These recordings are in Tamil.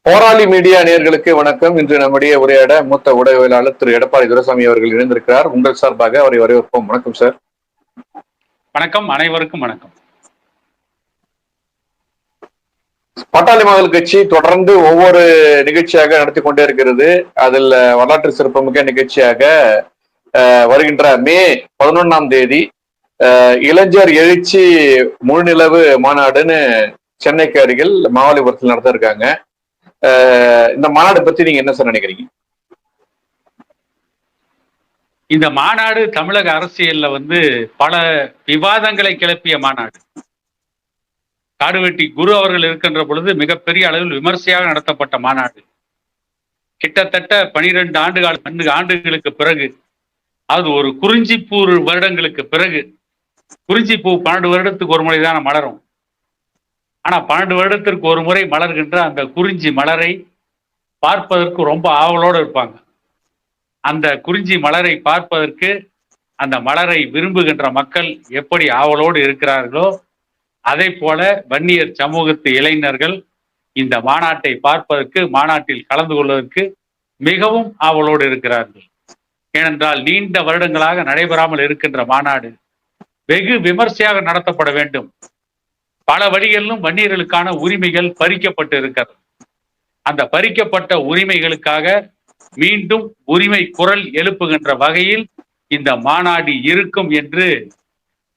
போராளி மீடியா நேயர்களுக்கு வணக்கம். இன்று நம்முடைய உரையாட மூத்த ஊடகவியலாளர் திரு எடப்பாடி துரைசாமி அவர்கள் இணைந்திருக்கிறார். உங்கள் சார்பாக அவரை வரவேற்போம். வணக்கம் சார். வணக்கம், அனைவருக்கும் வணக்கம். பாட்டாளி மக்கள் கட்சி தொடர்ந்து ஒவ்வொரு நிகழ்ச்சியாக நடத்தி கொண்டே இருக்கிறது. அதில் வரலாற்று சிறப்புமிக்க நிகழ்ச்சியாக வருகின்ற மே 11ஆம் தேதி இளைஞர் எழுச்சி முழுநிலவு மாநாடுன்னு சென்னைக்கு அருகில் மாமல்லபுரத்தில் நடத்த இருக்காங்க. இந்த மாநாடு பத்தி நீங்க என்ன சார் நினைக்கிறீங்க? இந்த மாநாடு தமிழக அரசியல்ல பல விவாதங்களை கிளப்பிய மாநாடு. காடுவெட்டி குரு அவர்கள் இருக்கின்ற பொழுது மிகப்பெரிய அளவில் விமர்சையாக நடத்தப்பட்ட மாநாடு. கிட்டத்தட்ட 12 ஆண்டுகளுக்கு பிறகு, அது ஒரு குறிஞ்சிப்பூ வருடங்களுக்கு பிறகு, குறிஞ்சிப்பூ 12 வருடத்துக்கு ஒரு முறைதான் மலரும். ஆனா 12 வருடத்திற்கு ஒரு முறை மலர்கின்ற அந்த குறிஞ்சி மலரை பார்ப்பதற்கு ரொம்ப ஆவலோடு இருப்பாங்க. அந்த குறிஞ்சி மலரை பார்ப்பதற்கு, அந்த மலரை விரும்புகின்ற மக்கள் எப்படி ஆவலோடு இருக்கிறார்களோ, அதை போல வன்னியர் சமூகத்து இளைஞர்கள் இந்த மாநாட்டை பார்ப்பதற்கு, மாநாட்டில் கலந்து கொள்வதற்கு மிகவும் ஆவலோடு இருக்கிறார்கள். ஏனென்றால் நீண்ட வருடங்களாக நடைபெறாமல் இருக்கின்ற மாநாடு வெகு விமர்சையாக நடத்தப்பட வேண்டும். பல வழிகளிலும் வன்னியர்களுக்கான உரிமைகள் பறிக்கப்பட்டு இருக்கிறது. அந்த பறிக்கப்பட்ட உரிமைகளுக்காக மீண்டும் உரிமை குரல் எழுப்புகின்ற வகையில் இந்த மாநாடு இருக்கும் என்று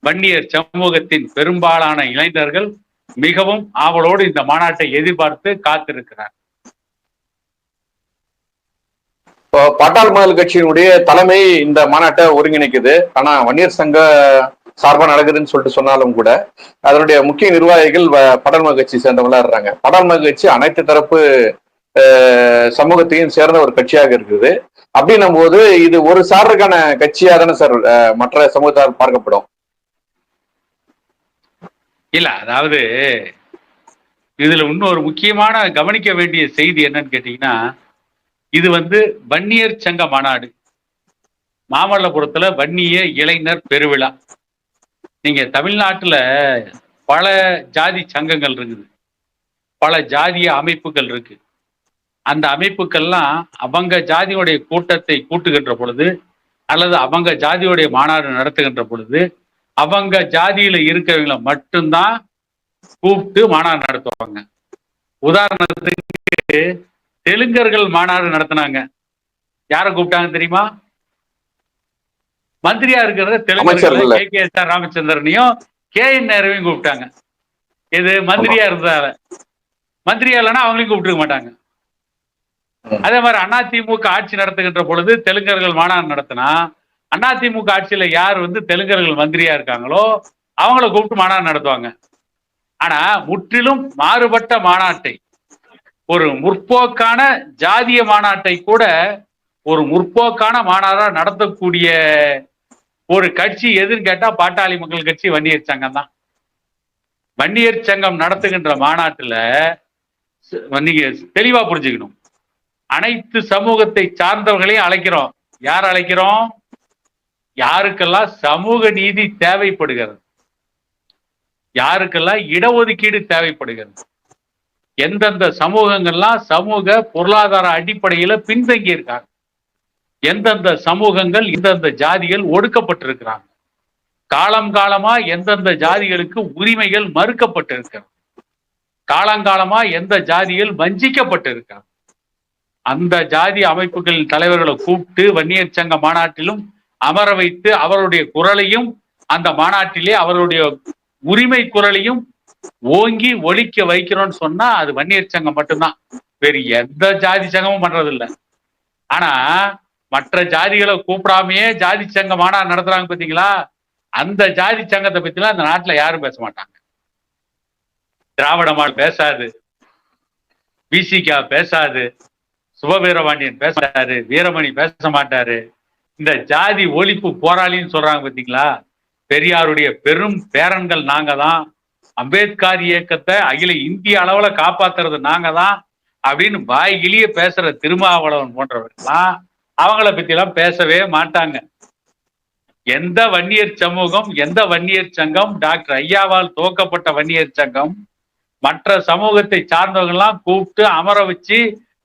வன்னியர் சமூகத்தின் பெரும்பாலான இளைஞர்கள் மிகவும் ஆவலோடு இந்த மாநாட்டை எதிர்பார்த்து காத்திருக்கிறார். பாட்டாளி மக்கள் கட்சியினுடைய தலைமை இந்த மாநாட்டை ஒருங்கிணைக்குது. ஆனா வன்னியர் சங்க சார்பா நடக்குதுன்னு சொல்லிட்டு சொன்னாலும் கூட அதனுடைய முக்கிய நிர்வாகிகள் பாட்டாளி மக்கள் கட்சி சேர்ந்தவங்களா இருக்காங்க. பாட்டாளி மக்கள் கட்சி அனைத்து தரப்பு சமூகத்தையும் சேர்ந்த ஒரு கட்சியாக இருக்குது. அப்படின்னும் போது இது ஒரு சாருக்கான கட்சியா தானே சார் மற்ற சமூகத்தால் பார்க்கப்படும்? இல்ல, அதாவது இதுல இன்னொரு முக்கியமான கவனிக்க வேண்டிய செய்தி என்னன்னு கேட்டீங்கன்னா, இது வன்னியர் சங்க மாநாடு. மாமல்லபுரத்துல வன்னிய இளைஞர் பெருவிழா. நீங்க தமிழ்நாட்டுல பல ஜாதி சங்கங்கள் இருக்குது, பல ஜாதிய அமைப்புகள் இருக்கு. அந்த அமைப்புகள்லாம் அவங்க ஜாதியுடைய கூட்டத்தை கூட்டுகின்ற பொழுது, அல்லது அவங்க ஜாதியுடைய மாநாடு நடத்துகின்ற பொழுது, அவங்க ஜாதியில இருக்கிறவங்களை மட்டும்தான் கூப்பிட்டு மாநாடு நடத்துவாங்க. உதாரணத்துக்கு தெலுங்கர்கள் மாநாடு நடத்தினாங்க. யாரை கூப்பிட்டாங்க தெரியுமா? மந்திரியா இருக்கிறத தெலுங்கர்கள் KKS ராமச்சந்திரனையும் KN நேருவையும் கூப்பிட்டாங்க. இது மந்திரியா இருந்தால. மந்திரியா இல்லைன்னா அவங்களையும் கூப்பிட்டுக்க மாட்டாங்க. அதே மாதிரி அதிமுக ஆட்சி நடத்துகின்ற பொழுது தெலுங்கர்கள் மாநாடு நடத்தினா, அதிமுக ஆட்சியில யார் தெலுங்கர்கள் மந்திரியா இருக்காங்களோ அவங்கள கூப்பிட்டு மாநாடு நடத்துவாங்க. ஆனா முற்றிலும் மாறுபட்ட மாநாட்டை, ஒரு முற்போக்கான ஜாதிய மாநாட்டை கூட ஒரு முற்போக்கான மாநாடா நடத்தக்கூடிய ஒரு கட்சி எதுன்னு கேட்டா பாட்டாளி மக்கள் கட்சி, வன்னியர் சங்கம் தான். வன்னியர் சங்கம் நடத்துகின்ற மாநாட்டுல நீங்க தெளிவா புரிஞ்சுக்கணும், அனைத்து சமூகத்தை சார்ந்தவர்களையும் அழைக்கிறோம். யார் அழைக்கிறோம்? யாருக்கெல்லாம் சமூக நீதி தேவைப்படுகிறது, யாருக்கெல்லாம் இடஒதுக்கீடு தேவைப்படுகிறது, எந்தெந்த சமூகங்கள்லாம் சமூக பொருளாதார அடிப்படையில பின்தங்கி இருக்காங்க, எந்தெந்த சமூகங்கள் எந்தெந்த ஜாதிகள் ஒடுக்கப்பட்டிருக்கிறாங்க, காலம் காலமா எந்தெந்த ஜாதிகளுக்கு உரிமைகள் மறுக்கப்பட்டு இருக்கிறது, காலங்காலமா எந்த ஜாதிகள் வஞ்சிக்கப்பட்டு இருக்காங்க, அந்த ஜாதி அமைப்புகளின் தலைவர்களை கூப்பிட்டு வன்னியர் சங்க மாநாட்டிலும் அமர வைத்து அவருடைய குரலையும், அந்த மாநாட்டிலே அவருடைய உரிமை குரலையும் ஓங்கி ஒழிக்க வைக்கிறோம்னு சொன்னா அது வன்னியர் சங்கம் மட்டும்தான். வேறு எந்த ஜாதி சங்கமும் பண்றதில்லை. ஆனா மற்ற ஜாதிகளை கூப்பிடாமையே ஜாதி சங்க மாநாடு நடத்துறாங்க பாத்தீங்களா? அந்த ஜாதி சங்கத்தை பத்திலாம் அந்த நாட்டுல யாரும் பேச மாட்டாங்க. திராவிட மாடல் பேசாது, பிசிகா பேசாது, சுபவீரபாண்டியன் பேசாரு, வீரமணி பேச மாட்டாரு. இந்த ஜாதி ஒழிப்பு போராளின்னு சொல்றாங்க பாத்தீங்களா? பெரியாருடைய பெரும் பேரன்கள் நாங்க தான், அம்பேத்கர் இயக்கத்தை அகில இந்திய அளவுல காப்பாத்துறது நாங்க தான் அப்படின்னு வாய்கிலிய பேசுற திருமாவளவன் போன்றவர்கள்லாம் அவங்கள பத்தி எல்லாம் பேசவே மாட்டாங்க. எந்த வன்னியர் சமூகம், எந்த வன்னியர் சங்கம், டாக்டர் ஐயாவால் துவக்கப்பட்ட வன்னியர் சங்கம் மற்ற சமூகத்தை சார்ந்தவங்க எல்லாம் கூப்பிட்டு அமர வச்சு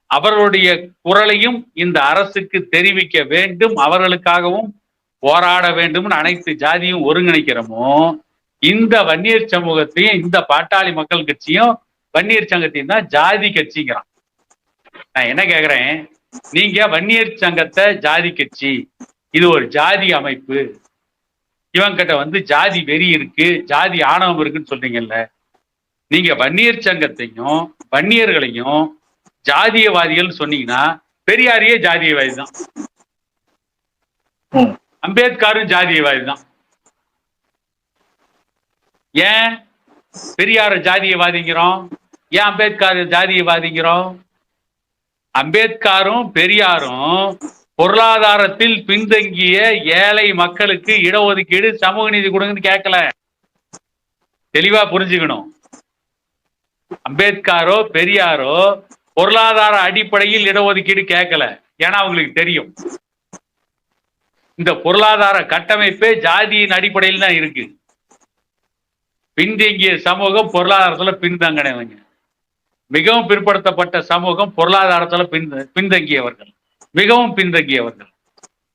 அவர்களுடைய குரலையும் இந்த அரசுக்கு தெரிவிக்க வேண்டும், அவர்களுக்காகவும் போராட வேண்டும். அனைத்து ஜாதியும் ஒருங்கிணைக்கிறோமோ இந்த வன்னியர் சமூகத்தையும் இந்த பாட்டாளி மக்கள் கட்சியும் வன்னியர் சங்கத்தையும் தான் ஜாதி கட்சிங்கிறான். நான் என்ன கேக்குறேன், நீங்க வன்னியர் சங்கத்தை ஜாதி கட்சி, இது ஒரு ஜாதி அமைப்பு, இவங்கிட்ட வந்து ஜாதி வெறி இருக்கு, ஜாதி ஆணவம் இருக்குன்னு சொல்றீங்கல்ல, நீங்க வன்னியர் சங்கத்தையும் வன்னியர்களையும் ஜாதியவாதிகள் சொன்னீங்கன்னா பெரியாரியே ஜாதியவாதி தான், அம்பேத்கரும் ஜாதியவாதி தான். ஏன் பெரியார ஜாதியவாதிங்கிறோம், ஏன் அம்பேத்கர் ஜாதியவாதிங்கிறோம்? அம்பேத்கரும் பெரியாரும் பொருளாதாரத்தில் பின்தங்கிய ஏழை மக்களுக்கு இடஒதுக்கீடு சமூக நீதி கொடுங்கன்னு கேட்கல. தெளிவா புரிஞ்சுக்கணும். அம்பேத்கரோ பெரியாரோ பொருளாதார அடிப்படையில் இடஒதுக்கீடு கேட்கல. ஏன்னா அவங்களுக்கு தெரியும் இந்த பொருளாதார கட்டமைப்பே ஜாதியின் அடிப்படையில் தான் இருக்கு. பின்தங்கிய சமூகம் பொருளாதாரத்துல பின்தங்கினவங்க, மிகவும் பிற்படுத்தப்பட்ட சமூகம் பொருளாதாரத்துல பின்தங்கியவர்கள், மிகவும் பின்தங்கியவர்கள்,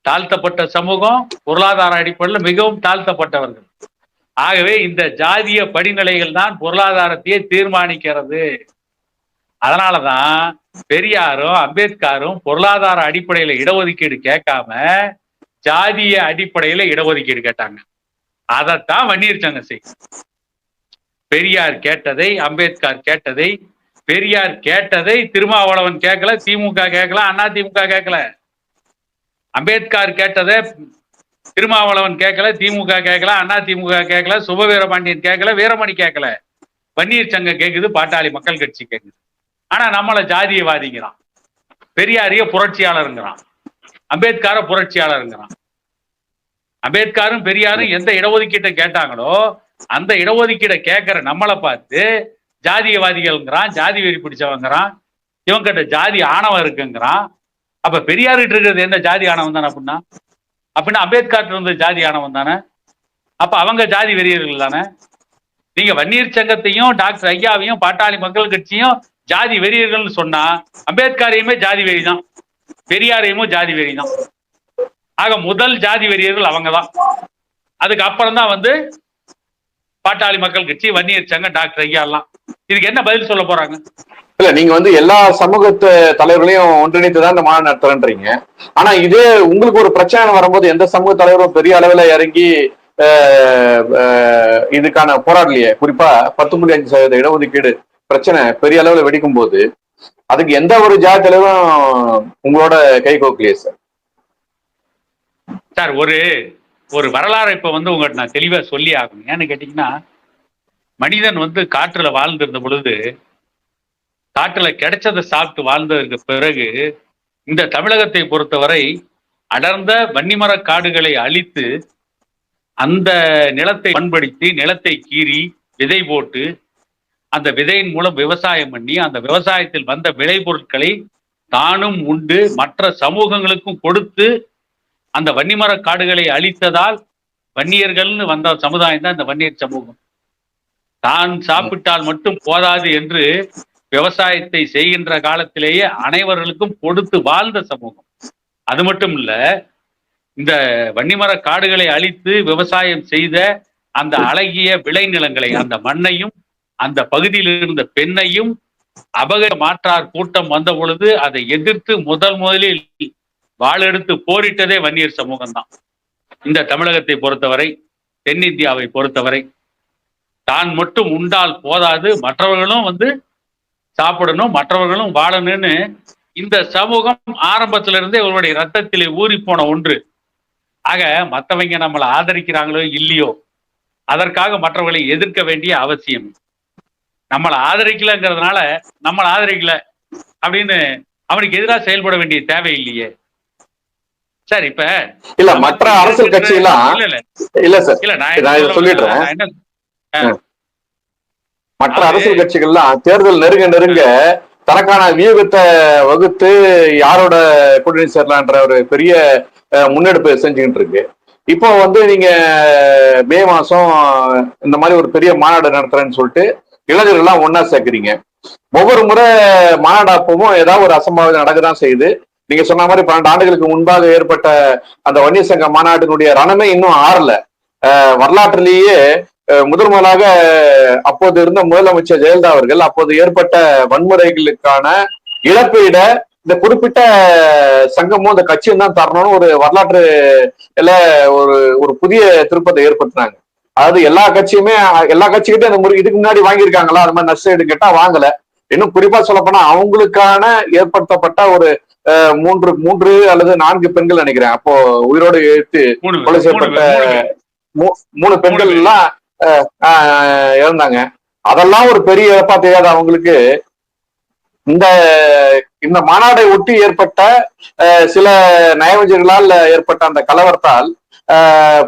தாழ்த்தப்பட்ட சமூகம் பொருளாதார அடிப்படையில் மிகவும் தாழ்த்தப்பட்டவர்கள். ஆகவே இந்த ஜாதிய படிநிலைகள் தான் பொருளாதாரத்தையே தீர்மானிக்கிறது. அதனாலதான் பெரியாரும் அம்பேத்கரும் பொருளாதார அடிப்படையில இடஒதுக்கீடு கேட்காம ஜாதிய அடிப்படையில இடஒதுக்கீடு கேட்டாங்க. அதைத்தான் வன்னியர் சங்கம் செய்யும். பெரியார் கேட்டதை, அம்பேத்கர் கேட்டதை, பெரியார் கேட்டதை திருமாவளவன் கேட்கல, திமுக கேட்கல, அண்ணா திமுக கேட்கல. அம்பேத்கர் கேட்டதை திருமாவளவன் கேட்கல, திமுக கேட்கல, அண்ணா திமுக கேட்கல, சுபவீரபாண்டியன் கேட்கல, வீரமணி கேட்கல. வன்னியர் சங்கம் கேட்குது, பாட்டாளி மக்கள் கட்சி கேட்குது. ஆனா நம்மள ஜாதியவாதிங்கிறான், பெரியாரிய புரட்சியாளருங்கிறான், அம்பேத்கர புரட்சியாளருங்கிறான். அம்பேத்கரும் பெரியாரும் எந்த இடஒதுக்கீட்டை கேட்டாங்களோ அந்த இடஒதுக்கீடை கேட்கிற நம்மளை பார்த்து ஜாதியவாதிகள்ங்கிறான், ஜாதி வெறி பிடிச்சவங்கிறான், இவங்கிட்ட ஜாதி ஆணவம் இருக்குங்கிறான். அப்ப பெரியார்கிட்ட இருக்கிறது என்ன ஜாதி ஆணவம் தானே? அப்படின்னா அம்பேத்கர் இருந்த ஜாதி ஆணவம் தானே? அப்ப அவங்க ஜாதி வெறியர்கள் தானே? நீங்க வன்னியர் சங்கத்தையும் டாக்டர் ஐயாவையும் பாட்டாளி மக்கள் கட்சியும் ஜாதி வெறியர்கள்னு சொன்னா அம்பேத்கரையுமே ஜாதி வெறி தான், பெரியாரையுமே ஜாதி வெறி தான். ஆக முதல் ஜாதி வெறியர்கள் அவங்கதான். அதுக்கு அப்புறம் தான் வந்து பாட்டாளி மக்கள் கட்சி, வன்னியர் சங்கம், டாக்டர் ஐயா எல்லாம். இதுக்கு என்ன பதில் சொல்ல போறாங்க? இல்ல, நீங்க வந்து எல்லா சமூகத்து தலைவர்களையும் ஒன்றிணைத்துதான் இந்த மாநாடு நடத்துறேன்றீங்க. ஆனா இதே உங்களுக்கு ஒரு பிரச்சனை வரும்போது எந்த சமூக தலைவரும் பெரிய அளவுல இறங்கி இதுக்கான போராடலையே. குறிப்பா 10.5% இடஒதுக்கீடு பிரச்சனை பெரிய அளவுல வெடிக்கும் போது அதுக்கு எந்த ஒரு ஜாதி தலைவரும் உங்களோட கை கோக்கலையே சார். சார் ஒரு வரலாறு இப்ப வந்து உங்கள்கிட்ட நான் தெளிவா சொல்லி ஆகணும். ஏன்னு கேட்டீங்கன்னா, மனிதன் வந்து காற்றுல வாழ்ந்திருந்த பொழுது காற்றுல கிடைச்சதை சாப்பிட்டு வாழ்ந்ததற்கு பிறகு இந்த தமிழகத்தை பொறுத்தவரை அடர்ந்த வன்னிமர காடுகளை அழித்து அந்த நிலத்தை பண்படுத்தி நிலத்தை கீறி விதை போட்டு அந்த விதையின் மூலம் விவசாயம் பண்ணி அந்த விவசாயத்தில் வந்த விளைபொருட்களை தானும் உண்டு மற்ற சமூகங்களுக்கும் கொடுத்து அந்த வன்னிமர காடுகளை அழித்ததால் வன்னியர்கள்னு வந்த சமுதாயம் தான் இந்த வன்னியர் சமூகம். தான் சாப்பிட்டால் மட்டும் போதாது என்று விவசாயத்தை செய்கின்ற காலத்திலேயே அனைவர்களுக்கும் கொடுத்து வாழ்ந்த சமூகம். அது மட்டும் இல்ல, இந்த வன்னிமர காடுகளை அழித்து விவசாயம் செய்த அந்த அழகிய விளைநிலங்களை, அந்த மண்ணையும் அந்த பகுதியில் இருந்த பெண்ணையும் அபகர மாற்றார் கூட்டம் வந்த பொழுது அதை எதிர்த்து முதலில் வாளெடுத்து போரிட்டதே வன்னியர் சமூகம் தான். இந்த தமிழகத்தை பொறுத்தவரை, தென்னிந்தியாவை பொறுத்தவரை தான் மட்டும் உண்டால் போதாது, மற்றவர்களும் வந்து சாப்பிடணும், மற்றவர்களும் வாழணும்னு இந்த சமூகம் ஆரம்பத்திலிருந்தே இவருடைய ரத்தத்திலே ஊறி போன ஒன்று. ஆக மற்றவங்க நம்மளை ஆதரிக்கிறாங்களோ இல்லையோ, அதற்காக மற்றவர்களை எதிர்க்க வேண்டிய அவசியம். நம்மளை ஆதரிக்கலங்கிறதுனால நம்மளை ஆதரிக்கல அப்படின்னு அவனுக்கு எதிராக செயல்பட வேண்டிய தேவை இல்லையே சார். இப்ப இல்ல மற்ற அரசியல் கட்சியெல்லாம் இல்ல சார், இல்ல நான் சொல்லிடுறேன். மற்ற அரசியல் கட்சிகள்லாம் தேர்தல் நெருங்க தனக்கான வியூகத்தை வகுத்து யாரோட கூட்டணி சேரலான்ற ஒரு பெரிய முன்னெடுப்பு செஞ்சுக்கிட்டு இருக்கு. இப்போ வந்து நீங்க மே மாசம் இந்த மாதிரி ஒரு பெரிய மாநாடு நடத்துறேன்னு சொல்லிட்டு இளைஞர்கள்லாம் ஒன்னா சேர்க்கிறீங்க. ஒவ்வொரு முறை மாநாடு அப்பவும் ஏதாவது ஒரு அசம்பாவிதம் நடக்கதான் செய்யுது. நீங்க சொன்ன மாதிரி 12 ஆண்டுகளுக்கு முன்பாக ஏற்பட்ட அந்த வன்னியர் சங்க மாநாட்டினுடைய ரணமே இன்னும் ஆறல. வரலாற்றிலேயே முதல் முதலாக அப்போது இருந்த முதலமைச்சர் ஜெயலலிதா அவர்கள் அப்போது ஏற்பட்ட வன்முறைகளுக்கான இழப்பீட இந்த குறிப்பிட்ட சங்கமும் இந்த கட்சியும் தான் தரணும்னு ஒரு வரலாற்று ஒரு ஒரு புதிய திருப்பத்தை ஏற்படுத்தினாங்க. அதாவது எல்லா கட்சிகிட்டையும் அந்த முறை இதுக்கு முன்னாடி வாங்கியிருக்காங்களா, அது மாதிரி நஷ்டம் கேட்டா வாங்கல. இன்னும் குறிப்பா சொல்ல போனா அவங்களுக்கான ஏற்படுத்தப்பட்ட ஒரு 3 அல்லது 4 பெண்கள் நினைக்கிறேன் அப்போ உயிரோடு எழுத்து கொலை செய்யப்பட்ட 3 பெண்கள் எல்லாம் இறந்தாங்க. அதெல்லாம் ஒரு பெரிய இழப்பா தெரியாத அவங்களுக்கு இந்த இந்த மாநாடை ஒட்டி ஏற்பட்ட சில நயவஞ்சர்களால் ஏற்பட்ட அந்த கலவரத்தால்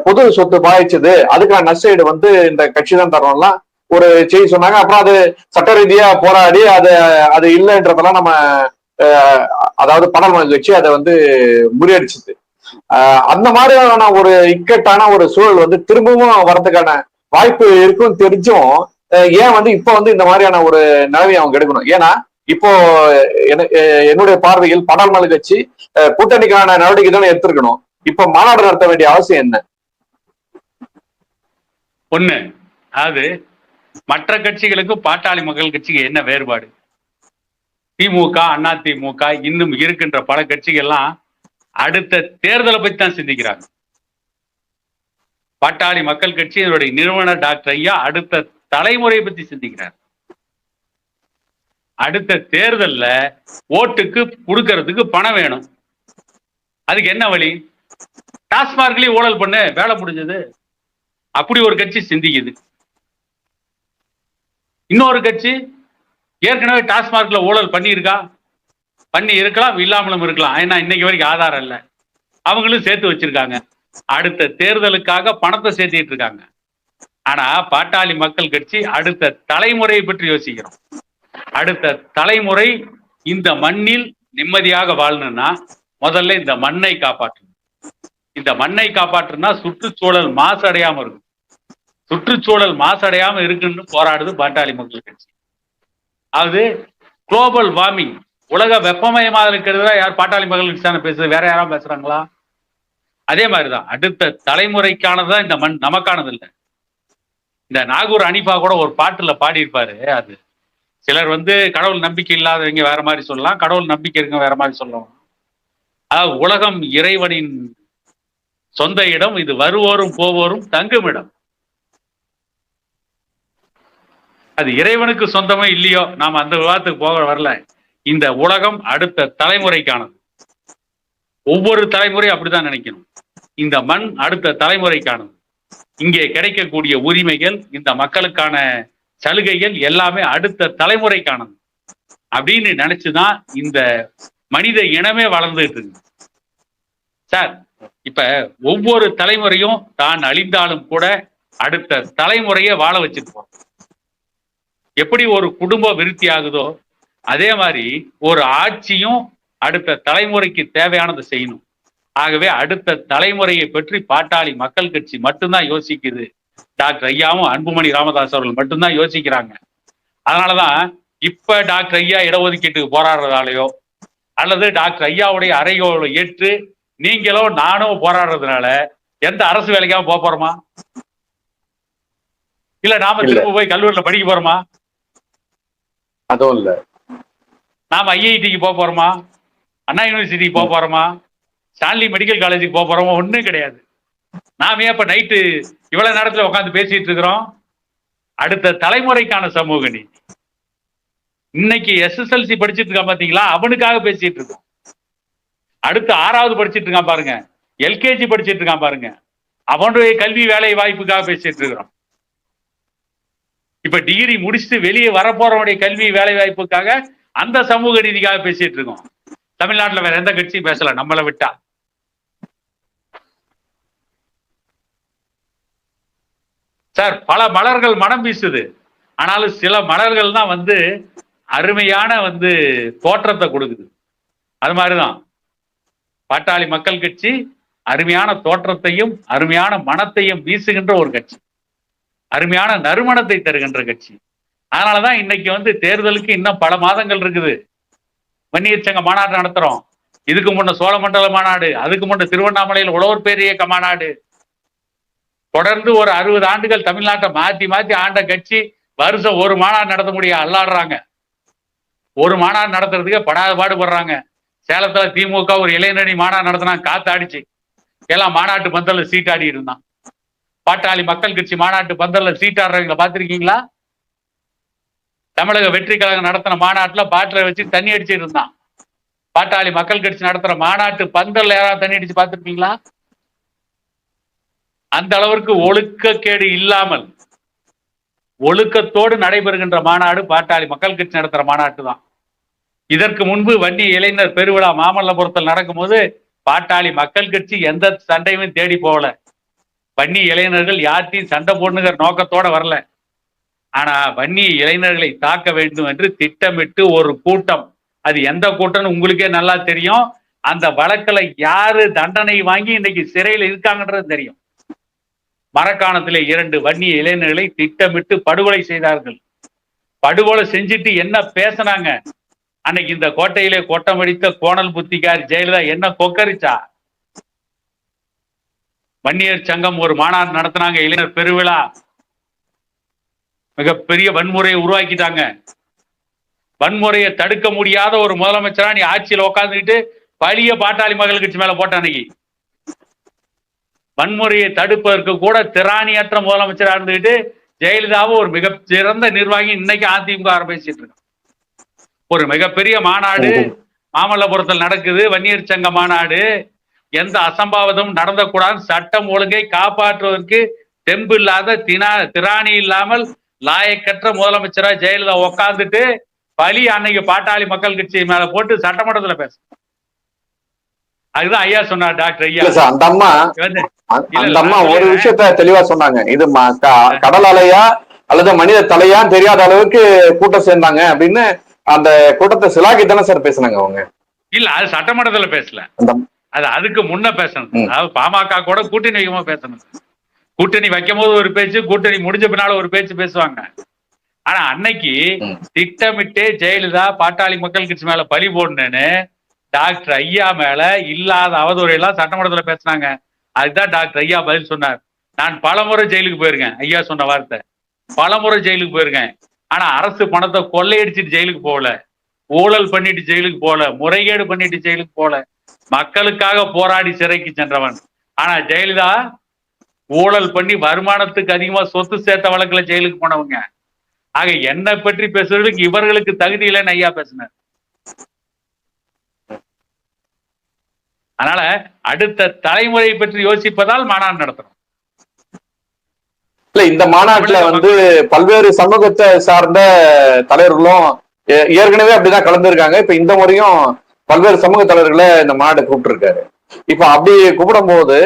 பொது சொத்து பாதிச்சது, அதுக்கான நஷ்டஈடு இந்த கட்சி தான் தரணும்லாம் ஒரு செய்தி சொன்னாங்க. அப்புறம் அது சட்ட ரீதியா போராடி அது இல்லைன்றதெல்லாம் நம்ம அதாவது பணம் கட்சி அதை முறியடிச்சது. அந்த மாதிரியான ஒரு இக்கட்டான ஒரு சூழல் திரும்பவும் வர்றதுக்கான வாய்ப்பு இருக்கும் தெரிஞ்சும் ஏன் இப்போ இந்த மாதிரியான ஒரு நிலைமையை அவங்க எடுக்கணும்? ஏன்னா இப்போ என்னுடைய பார்வையில் பாராளுமன்ற கட்சி கூட்டணிக்கான நடவடிக்கை தானே எடுத்திருக்கணும். இப்ப மாநாடு நடத்த வேண்டிய அவசியம் என்ன? ஒண்ணு, அதாவது மற்ற கட்சிகளுக்கும் பாட்டாளி மக்கள் கட்சிக்கு என்ன வேறுபாடு? திமுக, அதிமுக, இன்னும் இருக்கின்ற பல கட்சிகள்லாம் அடுத்த தேர்தலை பத்தி தான் சிந்திக்கிறாங்க. பாட்டாளி மக்கள் கட்சி இதனுடைய நிறுவனர் டாக்டர் ஐயா அடுத்த தலைமுறையை பத்தி சிந்திக்கிறார். அடுத்த தேர்தல்ல ஓட்டுக்கு கொடுக்கறதுக்கு பணம் வேணும். அதுக்கு என்ன வழி? டாஸ்மார்க்லயே ஊழல் பண்ணு, வேலை முடிஞ்சது. அப்படி ஒரு கட்சி சிந்திக்குது. இன்னொரு கட்சி ஏற்கனவே டாஸ்மார்க்ல ஊழல் பண்ணி இருக்கலாம், இல்லாமலும் இருக்கலாம். ஏன்னா இன்னைக்கு வரைக்கும் ஆதாரம் இல்லை. அவங்களும் சேர்த்து வச்சிருக்காங்க. அடுத்த தேர்தலுக்காக பணத்தை சேர்த்திட்டு இருக்காங்க. ஆனா பாட்டாளி மக்கள் கட்சி அடுத்த தலைமுறையை பற்றி யோசிக்கிறோம். அடுத்த தலைமுறை இந்த மண்ணில் நிம்மதியாக வாழணும்னா முதல்ல இந்த மண்ணை காப்பாற்றணும். இந்த மண்ணை காப்பாற்றுனா சுற்றுச்சூழல் மாசடையாம இருக்கும். சுற்றுச்சூழல் மாசடையாம இருக்குன்னு போராடுது பாட்டாளி மக்கள் கட்சி. அது குளோபல் வார்மிங், உலக வெப்பமயமாக இருக்கிறதா யார் பாட்டாளி மக்கள் கட்சி தானே பேசுறது, வேற யாராவது பேசுறாங்களா? அதே மாதிரிதான் அடுத்த தலைமுறைக்கானதான் இந்த மண், நமக்கானது இல்லை. இந்த நாகூர் அனிபா கூட ஒரு பாட்டுல பாடியிருப்பாரு. அது சிலர் கடவுள் நம்பிக்கை இல்லாதவங்க வேற மாதிரி சொல்லலாம், கடவுள் நம்பிக்கை இருக்க வேற மாதிரி சொல்லலாம். அதாவது உலகம் இறைவனின் சொந்த இடம், இது வருவோரும் போவோரும் தங்கும் இடம். அது இறைவனுக்கு சொந்தமோ இல்லையோ, நாம அந்த விவாதத்துக்கு போக வரல. இந்த உலகம் அடுத்த தலைமுறைக்கானது. ஒவ்வொரு தலைமுறையும் அப்படிதான் நினைக்கணும். இந்த மண் அடுத்த தலைமுறைக்கானது. இங்கே கிடைக்கக்கூடிய உரிமைகள், இந்த மக்களுக்கான சலுகைகள் எல்லாமே அடுத்த தலைமுறைக்கானது அப்படின்னு நினைச்சுதான் இந்த மனித இனமே வளர்ந்துட்டு இருக்கு சார். இப்ப ஒவ்வொரு தலைமுறையும் தான் அழிந்தாலும் கூட அடுத்த தலைமுறையை வாழ வச்சுட்டு போறோம். எப்படி ஒரு குடும்பம் விருத்தி ஆகுதோ அதே மாதிரி ஒரு ஆட்சியும் அடுத்த தலைமுறைக்கு தேவையானதை செய்யணும். ஆகவே அடுத்த தலைமுறையை பற்றி பாட்டாளி மக்கள் கட்சி மட்டும்தான் யோசிக்குது. டாக்டர் ஐயாவும் அன்புமணி ராமதாஸ் அவர்கள் மட்டும்தான் யோசிக்கிறாங்க. அதனாலதான் இப்ப டாக்டர் ஐயா இடஒதுக்கீட்டுக்கு போராடுறதாலேயோ அல்லது டாக்டர் ஐயாவுடைய அறையோட ஏற்று நீங்களோ நானோ போராடுறதுனால எந்த அரசு வேலைக்காக போறோமா? இல்ல நாம திரும்ப போய் கல்லூரியில படிக்க போறோமா? அதுவும் இல்ல. நாம ஐஐடிக்கு போறோமா? அண்ணா யூனிவர்சிட்டிக்கு போறோமா? ஸ்டான்லி மெடிக்கல் காலேஜுக்கு போறோமா? ஒண்ணும் கிடையாது. நாம ஏன் இப்ப நைட்டு இவ்வளவு நேரத்துல உட்காந்து பேசிட்டு இருக்கிறோம்? அடுத்த தலைமுறைக்கான சமூக நீதி. இன்னைக்கு SSLC படிச்சுட்டு இருக்கான் பாத்தீங்களா, அவனுக்காக பேசிட்டு இருக்கோம். அடுத்து 6வது படிச்சுட்டு இருக்கான் பாருங்க, LKG படிச்சுட்டு இருக்கான் பாருங்க, அவனுடைய கல்வி வேலை வாய்ப்புக்காக பேசிட்டு இருக்கிறோம். இப்ப டிகிரி முடிச்சுட்டு வெளியே வரப்போறவனுடைய கல்வி வேலை வாய்ப்புக்காக அந்த சமூக நீதிக்காக பேசிட்டு இருக்கோம். தமிழ்நாட்டுல வேற எந்த கட்சியும் பேசல நம்மளை விட்டா. சார் பல மலர்கள் மனம் வீசுது, ஆனாலும் சில மலர்கள் தான் அருமையான தோற்றத்தை கொடுக்குது. அது மாதிரிதான் பாட்டாளி மக்கள் கட்சி அருமையான தோற்றத்தையும் அருமையான மனத்தையும் வீசுகின்ற ஒரு கட்சி, அருமையான நறுமணத்தை தருகின்ற கட்சி. அதனாலதான் இன்னைக்கு தேர்தலுக்கு இன்னும் பல மாதங்கள் இருக்குது. வன்னியர் சங்க மாநாடு நடத்துறோம். இதுக்கு முன்ன சோழமண்டல மாநாடு, அதுக்கு முன்ன திருவண்ணாமலையில் உழவர் பேர் இயக்க மாநாடு. தொடர்ந்து ஒரு 60 ஆண்டுகள் தமிழ்நாட்டை மாத்தி மாத்தி ஆண்ட கட்சி வருஷம் ஒரு மாநாடு நடத்த முடிய அல்லாடுறாங்க. ஒரு மாநாடு நடத்துறதுக்கே படாத பாடுபடுறாங்க. சேலத்துல திமுக ஒரு இளைஞரணி மாநாடு நடத்தினா காத்தாடிச்சு. எல்லாம் மாநாட்டு பந்தல்ல சீட்டாடி இருந்தான். பாட்டாளி மக்கள் கட்சி மாநாட்டு பந்தல்ல சீட்டாடுறவங்களை பார்த்திருக்கீங்களா? தமிழக வெற்றி கழகம் நடத்தின மாநாட்டுல பாட்டில வச்சு தண்ணி அடிச்சுட்டு இருந்தான். பாட்டாளி மக்கள் கட்சி நடத்துற மாநாட்டு பந்தல்ல யாராவது தண்ணி அடிச்சு பார்த்திருக்கீங்களா? அந்த அளவிற்கு ஒழுக்கக்கேடு இல்லாமல் ஒழுக்கத்தோடு நடைபெறுகின்ற மாநாடு பாட்டாளி மக்கள் கட்சி நடத்துற மாநாட்டு தான். இதற்கு முன்பு வன்னிய இளைஞர் பெருவிழா மாமல்லபுரத்தில் நடக்கும்போது பாட்டாளி மக்கள் கட்சி எந்த சண்டையுமே தேடி போகல. வன்னிய இளைஞர்கள் யார்த்தையும் சண்டை போடுங்கிற நோக்கத்தோட வரல. ஆனா வன்னிய இளைஞர்களை தாக்க வேண்டும் என்று திட்டமிட்டு ஒரு கூட்டம், அது எந்த கூட்டம்னு உங்களுக்கே நல்லா தெரியும். அந்த வழக்குல யாரு தண்டனை வாங்கி இன்னைக்கு சிறையில் இருக்காங்கன்றது தெரியும். மரக்காணத்திலே 2 வன்னிய இளைஞர்களை திட்டமிட்டு படுகொலை செய்தார்கள். படுகொலை செஞ்சுட்டு என்ன பேசினாங்க? அன்னைக்கு இந்த கோட்டையிலே கொட்டம் அடித்த கோணல் புத்திக்காரி ஜெயலலிதா என்ன கொக்கரிச்சா? வன்னியர் சங்கம் ஒரு மாநாடு நடத்தினாங்க, இளைஞர் பெருவிழா. மிகப்பெரிய வன்முறையை உருவாக்கிட்டாங்க. வன்முறையை தடுக்க முடியாத ஒரு முதலமைச்சரா நீ ஆட்சியில் உட்காந்துக்கிட்டு பழிய பாட்டாளி மக்கள் கட்சி மேல போட்ட அன்னைக்கு. வன்முறையை தடுப்பதற்கு கூட திராணியற்ற முதலமைச்சரா இருந்துகிட்டு ஜெயலலிதாவும் ஒரு மிக சிறந்த நிர்வாகி இன்னைக்கு அதிமுக பேசிட்டு இருக்கு. ஒரு மிகப்பெரிய மாநாடு மாமல்லபுரத்தில் நடக்குது, வன்னியர் சங்க மாநாடு. எந்த அசம்பாவிதமும் நடந்தக்கூடாது, சட்டம் ஒழுங்கை காப்பாற்றுவதற்கு தெம்பு இல்லாத திராணி இல்லாமல் லாயக்கற்ற முதலமைச்சரா ஜெயலலிதா உட்கார்ந்துட்டு பழி அன்னைக்கு பாட்டாளி மக்கள் கட்சி மேல போட்டு சட்டமன்றத்துல பேச. அதுதான் ஐயா சொன்னார், டாக்டர் ஐயா. அந்த அம்மா ஒரு விஷயத்த தெளிவா சொன்னாங்க. இது கடல் அலையா அல்லது மனித தலையான்னு தெரியாத அளவுக்கு கூட்டம் சேர்ந்தாங்க அப்படின்னு அந்த கூட்டத்தை சிலாக்கி தானே சார் பேசினாங்க அவங்க. இல்ல, அது சட்டமன்றத்துல பேசல, அது அதுக்கு முன்ன பேசணும். அதாவது பாமக கூட கூட்டணி வைக்கமா பேசணும். கூட்டணி வைக்கும் போது ஒரு பேச்சு, கூட்டணி முடிஞ்ச பின்னால ஒரு பேச்சு பேசுவாங்க. ஆனா அன்னைக்கு திட்டமிட்டே ஜெயலலிதா பாட்டாளி மக்கள் கட்சி மேல பழி போடணுன்னு டாக்டர் ஐயா மேல இல்லாத அவதூறு எல்லாம் சட்டமன்றத்துல பேசினாங்க. அதுதான் டாக்டர் ஐயா பதில் சொன்னார். நான் பலமுறை ஜெயிலுக்கு போயிருக்கேன், ஐயா சொன்ன வார்த்தை, பலமுறை ஜெயிலுக்கு போயிருக்கேன். ஆனா அரசு பணத்தை கொள்ளையடிச்சிட்டு ஜெயிலுக்கு போகல, ஊழல் பண்ணிட்டு ஜெயிலுக்கு போகல, முறைகேடு பண்ணிட்டு ஜெயிலுக்கு போகல, மக்களுக்காக போராடி சிறைக்கு சென்றவன். ஆனா ஜெயலலிதா ஊழல் பண்ணி வருமானத்துக்கு அதிகமா சொத்து சேர்த்த வழக்குல ஜெயிலுக்கு போனவங்க. ஆக என்னை பற்றி பேசுறதுக்கு இவர்களுக்கு தகுதி இல்லைன்னு ஐயா பேசினார். அதனால அடுத்த தலைமுறை பற்றி யோசிப்பதால் மாநாடு நடத்துறோம். இல்ல, இந்த மாநாட்டுல பல்வேறு சமூகத்தை சார்ந்த தலைவர்களும் ஏற்கனவே அப்படிதான் கலந்துருக்காங்க. இப்ப இந்த முறையும் பல்வேறு சமூக தலைவர்களை இந்த மாநாடு கூப்பிட்டு இருக்காரு. இப்ப அப்படி கூப்பிடும் போது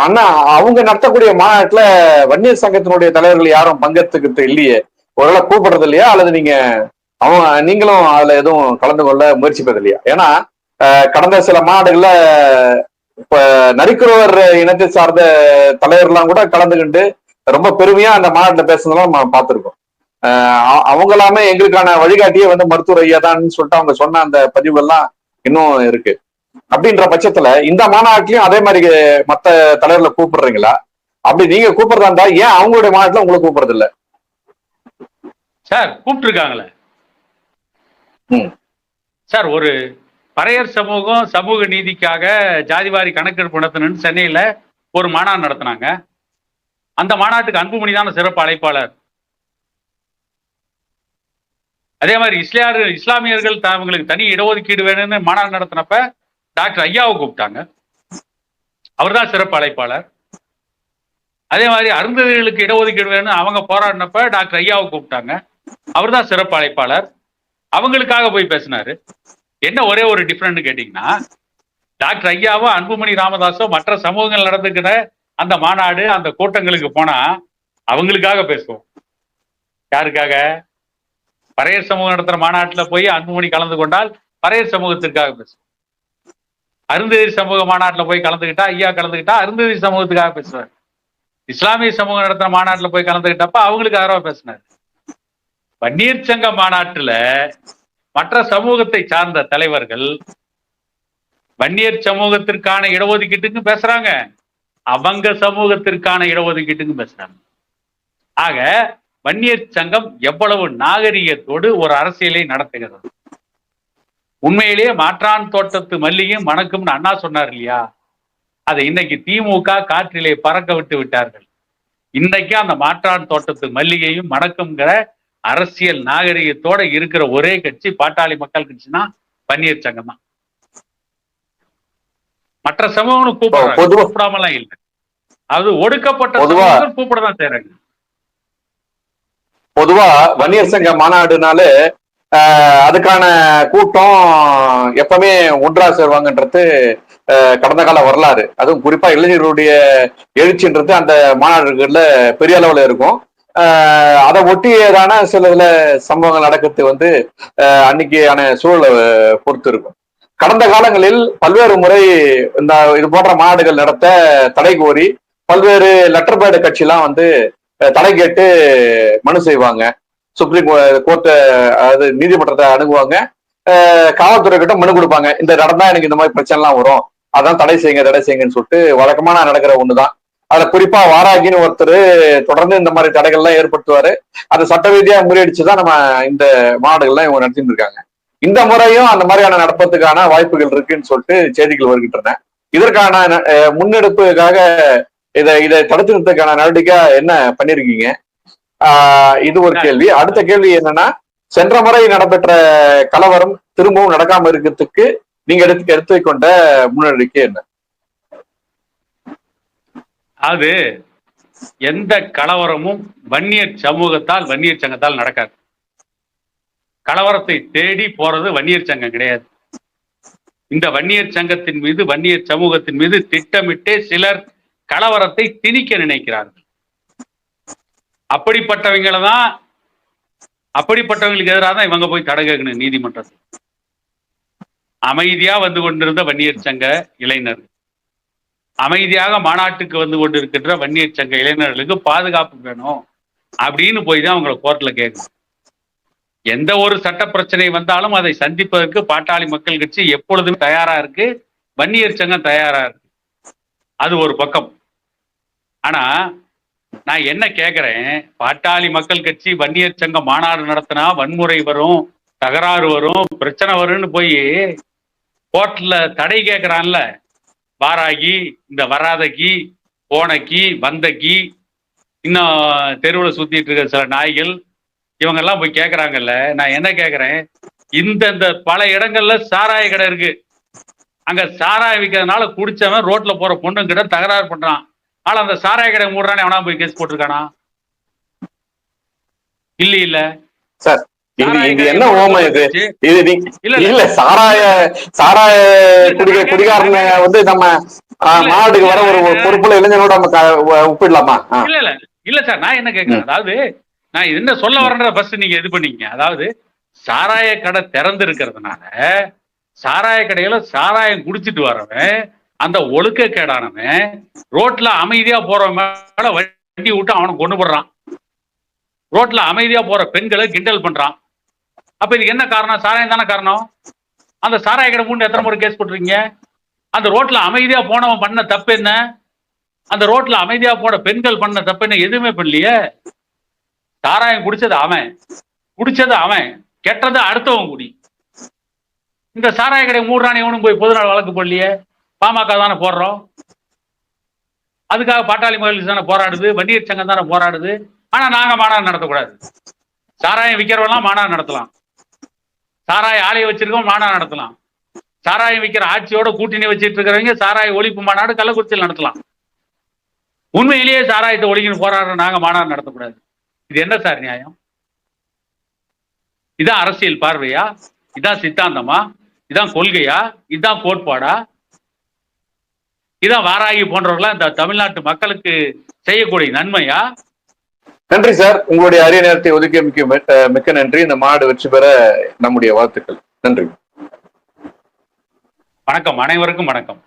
அண்ணா அவங்க நடத்தக்கூடிய மாநாட்டுல வன்னியர் சங்கத்தினுடைய தலைவர்கள் யாரும் பங்கெடுத்துக்கிட்டு இல்லையே, ஒருவேளை கூப்பிடுறது இல்லையா? அல்லது நீங்களும் அதுல எதுவும் கலந்து கொள்ள முயற்சிப்பது இல்லையா? ஏன்னா கடந்த சில மாநாடுகள்ல இப்ப நரிக்குறவர் இனத்தை சார்ந்த தலைவர்லாம் கூட கலந்துக்கிட்டு ரொம்ப பெருமையா அந்த மாநாட்டுல பேசுனதெல்லாம் நம்ம பார்த்திருக்கோம். அவங்களாமே எங்களுக்கான வழிகாட்டியே மருத்துவர் ஐயா தான் சொல்லிட்டு அவங்க சொன்ன அந்த பதிவுகள்லாம் இன்னும் இருக்கு. அப்படின்ற பட்சத்துல இந்த மாநாட்டிலையும் அதே மாதிரி மத்த தலைவர்களை கூப்பிடுறீங்களா? அப்படி நீங்க கூப்பிடுறதா இருந்தா ஏன் அவங்களுடைய மாநாட்டுல உங்களை கூப்பிடுறது இல்ல சார்? கூப்பிட்டு இருக்காங்களே சார். ஒரு பறையர் சமூகம் சமூக நீதிக்காக ஜாதிவாரி கணக்கெடுப்பு நடத்தணும்னு சென்னையில ஒரு மாநாடு நடத்தினாங்க. அந்த மாநாட்டுக்கு அன்புமணி தான் சிறப்பு அழைப்பாளர். அதே மாதிரி இஸ்லாமியர்கள் அவங்களுக்கு தனி இடஒதுக்கீடு வேணும்னு மாநாடு நடத்தினப்ப டாக்டர் ஐயாவை கூப்பிட்டாங்க, அவர் தான் சிறப்பு அழைப்பாளர். அதே மாதிரி அருந்ததிகளுக்கு இடஒதுக்கீடு வேணும்னு அவங்க போராடினப்ப டாக்டர் ஐயாவை கூப்பிட்டாங்க, அவர் தான் சிறப்பு அழைப்பாளர். அவங்களுக்காக போய் பேசினாரு. என்ன ஒரே ஒரு டிஃபரெண்ட் கேட்டீங்கன்னா, டாக்டர் ஐயாவோ அன்புமணி ராமதாஸோ மற்ற சமூகங்கள் நடந்துக்கிற அந்த மாநாடு அந்த கூட்டங்களுக்கு போனா அவங்களுக்காக பேசுவோம். யாருக்காக? பறையர் சமூகம் நடத்துற மாநாட்டுல போய் அன்புமணி கலந்து கொண்டால் பறையர் சமூகத்திற்காக பேசுவோம். அருந்ததி சமூக மாநாட்டுல போய் கலந்துக்கிட்டா ஐயா கலந்துக்கிட்டா அருந்ததி சமூகத்துக்காக பேசுவார். இஸ்லாமிய சமூகம் நடத்துற மாநாட்டுல போய் கலந்துக்கிட்டப்ப அவங்களுக்கு ஆதரவா பேசினார். வன்னியர் சங்க மாநாட்டுல மற்ற சமூகத்தை சார்ந்த தலைவர்கள் வன்னியர் சமூகத்திற்கான இடஒதுக்கீட்டுக்கு பேசுறாங்க, அவங்க சமூகத்திற்கான இடஒதுக்கீட்டுக்கு பேசுறாங்க. ஆக வன்னியர் சங்கம் எவ்வளவு நாகரிகத்தோடு ஒரு அரசியலை நடத்துகிறது. உண்மையிலேயே மாற்றான் தோட்டத்து மல்லியும் மணக்கும்னு அண்ணா சொன்னார் இல்லையா, அதை இன்னைக்கு திமுக காற்றிலே பறக்க விட்டு விட்டார்கள். இன்னைக்கு அந்த மாற்றான் தோட்டத்து மல்லிகையும் மணக்கும்ங்கிற அரசியல் நாகரிகத்தோட இருக்கிற ஒரே கட்சி பாட்டாளி மக்கள் கட்சினா வன்னியர் சங்கம் தான். மற்ற சமூகம் கூப்பிடாமலாம் இல்லை, அது ஒடுக்கப்பட்ட சமூகங்கள் கூப்பிடதான் செய்யறாங்க. பொதுவா வன்னியர் சங்க மாநாடுனால அதுக்கான கூட்டம் எப்பவுமே ஒன்றா சேருவாங்கன்றது கடந்த கால வரலாறு. அதுவும் குறிப்பா இளைஞர்களுடைய எழுச்சின்றது அந்த மாநாடுகள்ல பெரிய அளவுல இருக்கும். அதை ஒட்டியதான சில இதுல சம்பவங்கள் நடக்கிறது அன்னைக்கான சூழலை பொறுத்து இருக்கும். கடந்த காலங்களில் பல்வேறு முறை இந்த இது போன்ற மாநாடுகள் நடத்த தடை கோரி பல்வேறு லெட்டர் பேடு கட்சியெல்லாம் தடை கேட்டு மனு செய்வாங்க. சுப்ரீம் கோர்ட்டு அதாவது நீதிமன்றத்தை அணுகுவாங்க, காவல்துறை கிட்ட மனு கொடுப்பாங்க. இந்த நடந்தா எனக்கு இந்த மாதிரி பிரச்சனை எல்லாம் வரும், அதான் தடை செய்யுங்கன்னு சொல்லிட்டு வழக்கமான நடக்கிற ஒண்ணுதான். அதுல குறிப்பா வாராகின்னு ஒருத்தர் தொடர்ந்து இந்த மாதிரி தடைகள்லாம் ஏற்படுத்துவாரு. அதை சட்ட ரீதியா முறியடிச்சுதான் நம்ம இந்த மாநாடுகள்லாம் இவங்க நடத்திட்டு இருக்காங்க. இந்த முறையும் அந்த மாதிரியான நடப்பதுக்கான வாய்ப்புகள் இருக்குன்னு சொல்லிட்டு செய்திகள் வருகின்றன. இதற்கான முன்னெடுப்புக்காக இதை தடுத்து நிறுத்தக்கான நடவடிக்கை என்ன பண்ணிருக்கீங்க? இது ஒரு கேள்வி. அடுத்த கேள்வி என்னன்னா, சென்ற முறை நடைபெற்ற கலவரம் திரும்பவும் நடக்காம இருக்கிறதுக்கு நீங்க எடுத்து கொண்ட முன்னெடுக்கை என்ன? அது எந்த கலவரமும் வன்னியர் சமூகத்தால் வன்னியர் சங்கத்தால் நடக்காது. கலவரத்தை தேடி போறது வன்னியர் சங்கம் கிடையாது. இந்த வன்னியர் சங்கத்தின் மீது வன்னியர் சமூகத்தின் மீது திட்டமிட்டே சிலர் கலவரத்தை திணிக்க நினைக்கிறார்கள். அப்படிப்பட்டவங்களுக்கு எதிராக தான் இவங்க போய் தடை கேட்கணும் நீதிமன்றத்தில். அமைதியா வந்து கொண்டிருந்த வன்னியர் சங்க இளைஞர்கள், அமைதியாக மாநாட்டுக்கு வந்து கொண்டிருக்கின்ற வன்னியர் சங்க இளைஞர்களுக்கு பாதுகாப்பு வேணும் அப்படின்னு போய் தான் அவங்களை கோர்ட்ல கேட்கணும். எந்த ஒரு சட்ட பிரச்சனை வந்தாலும் அதை சந்திப்பதற்கு பாட்டாளி மக்கள் கட்சி எப்பொழுதுமே தயாரா இருக்கு, வன்னியர் சங்கம் தயாரா இருக்கு. அது ஒரு பக்கம். ஆனா நான் என்ன கேட்கிறேன், பாட்டாளி மக்கள் கட்சி வன்னியர் சங்கம் மாநாடு நடத்தினா வன்முறை வரும், தகராறு வரும், பிரச்சனை வரும்னு போய் கோர்ட்ல தடை கேட்கிறான்ல, வாராகி, இந்த வராதகி, போனக்கி, வந்தக்கி, இன்னும் தெருவில் சுத்திட்டு இருக்க சில நாய்கள், இவங்க எல்லாம் போய் கேட்கறாங்கல்ல. நான் என்ன கேட்கிறேன், இந்த பல இடங்கள்ல சாராய கடை இருக்கு, அங்க சாராய விற்கிறதுனால குடிச்சவன் ரோட்ல போற பொண்ணு கிட்ட தகராறு பண்றான். ஆனா அந்த சாராய கடை மூடுறானே அவனா போய் கேஸ் போட்டிருக்கானா? இல்ல சார், இது என்ன ஓமம் இது? இல்ல சாராய குடிகாரன் நம்ம மாநாட்டுக்கு வர ஒரு பொறுப்புல இளைஞனோட நம்ம ஒப்பிடலாமா? இல்ல சார், நான் என்ன கேட்கிறேன், அதாவது நான் என்ன சொல்ல வரேன்ற ஃபர்ஸ்ட் நீங்க இது பண்ணீங்க. அதாவது சாராய கடை திறந்து இருக்கிறதுனால சாராய கடையில சாராயம் குடிச்சிட்டு வரவன், அந்த ஒழுக்க கேடானவன் ரோட்ல அமைதியா போறவன் மேல வண்டி விட்டு அவனை கொண்டு போடுறான். ரோட்ல அமைதியா போற பெண்களை கிண்டல் பண்றான். அப்ப இதுக்கு என்ன காரணம்? சாராயம் தானே காரணம். அந்த சாராய கடை மூணு எத்தனை முறை கேஸ் போட்டுருக்கீங்க? அந்த ரோட்ல அமைதியா போனவன் பண்ண தப்பு என்ன? அந்த ரோட்ல அமைதியா போன பெண்கள் பண்ண தப்பு என்ன? எதுவுமே பண்ணலையே. சாராயம் குடிச்சது அவன், கெட்டது அடுத்தவன் குடி. இந்த சாராய கடை மூடுறானே இவனும் போய் பொது நாள் வழக்கு போடலையே. பாமக தானே போடுறோம், அதுக்காக பாட்டாளி மக்கள் தானே போராடுது, வன்னியர் சங்கம் தானே போராடுது. ஆனா நாங்க மாநாடு நடத்தக்கூடாது. சாராயம் விற்கிறவெல்லாம் மாநாடு நடத்தலாம், சாராய ஆலையை வச்சிருக்கோம் மாநாடு நடத்தலாம், சாராயம் விற்கிற ஆட்சியோட கூட்டணி வச்சிட்டு இருக்கிறவங்க சாராய ஒழிப்பு மாநாடு கள்ளக்குறிச்சியில் நடத்தலாம். உண்மையிலேயே சாராயத்தை ஒழிக்கணும் போராடுற நாங்க மாநாடு நடத்தக்கூடாது. இது என்ன சார் நியாயம்? இதான் அரசியல் பார்வையா? இதான் சித்தாந்தமா? இதான் கொள்கையா? இதான் கோட்பாடா? இதான் வாராகி போன்றவர்களா இந்த தமிழ்நாட்டு மக்களுக்கு செய்யக்கூடிய நன்மையா? நன்றி சார், உங்களுடைய அரிய நேரத்தை ஒதுக்கிய மிக்க நன்றி. இந்த மாநாடு வெற்றி பெற நம்முடைய வாழ்த்துக்கள். நன்றி. வணக்கம், அனைவருக்கும் வணக்கம்.